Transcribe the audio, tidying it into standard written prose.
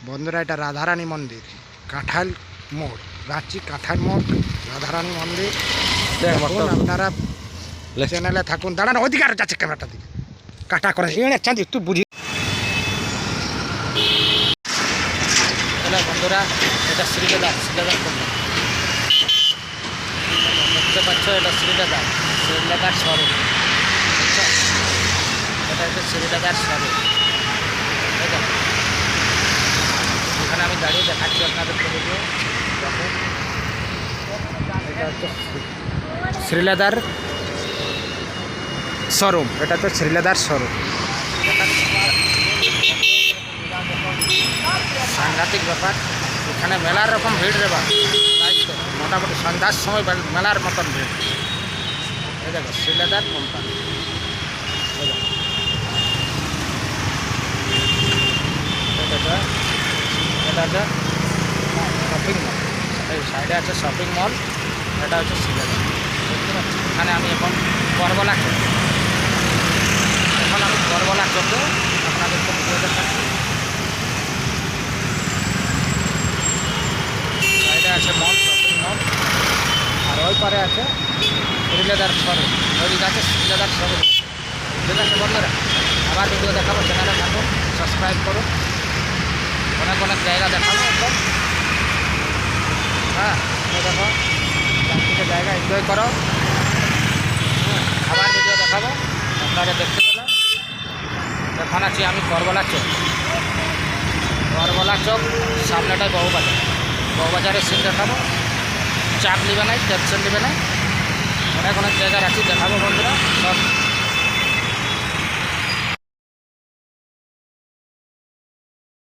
বন্ধুরা এটা রাধারানী মন্দির, কাঁঠাল মোড়, রাঁচি কাঁঠাল মোড় রাধারানী মন্দির। দেখুন আপনারা চ্যানেলে থাকুন। দাঁড়ান, অধিকার যাচ্ছে ক্যামেরাটা দিকে কাটা করে চাঁদি একটু বুঝি। বন্ধুরা এটা শ্রীলেদার দেখতে পাচ্ছ, এটা শ্রীলেদার শোরুম। এটা হচ্ছে শ্রীলেদার শোরুম। এখানে আমি দাঁড়িয়ে দেখাচ্ছি আপনাদেরকে ভিডিও। দেখুন এটা হচ্ছে শ্রীলেদার শোরুম। এটা হচ্ছে শ্রীলেদার শোরুম। সাংঘাতিক ব্যাপার। এখানে মেলার রকম ভিড় রে বা, মোটামুটি সন্ধ্যার সময় মেলার মতন ভিড়। এই দেখো শ্রীলেদার কোম্পানি। এটা হচ্ছে শপিং মল, এই সাইডে আছে শপিং মল। এটা হচ্ছে শ্রীলেদার। দেখতে পাচ্ছি এখানে আমি এখন করবলা চোখে আপনাদেরকে ভিডিও দেখাচ্ছি। সাইডে আছে মল, শপিং মল, আর ওই পারে আছে শ্রীলেদার শোরুম। ওইদিকে আছে শ্রীলেদার শোরুম। ঠিক আছে বন্ধুরা, আবার ভিডিও দেখাবো, চ্যানেলে থাকুন, সাবস্ক্রাইব করুন। অনেক জায়গা দেখাবো একদম। হ্যাঁ দেখো, চারদিকে জায়গা এনজয় করো। আবার ভিডিও দেখাবো, আপনারা দেখতে পেলেন। এখন আছি আমি করবলা চক সামনেটায় বহুবাজারের সিন দেখাবো। চাপ নেবে নাই, টেনশন নেবে নাই। অনেক জায়গা রাখি দেখাবো বন্ধুরা সব।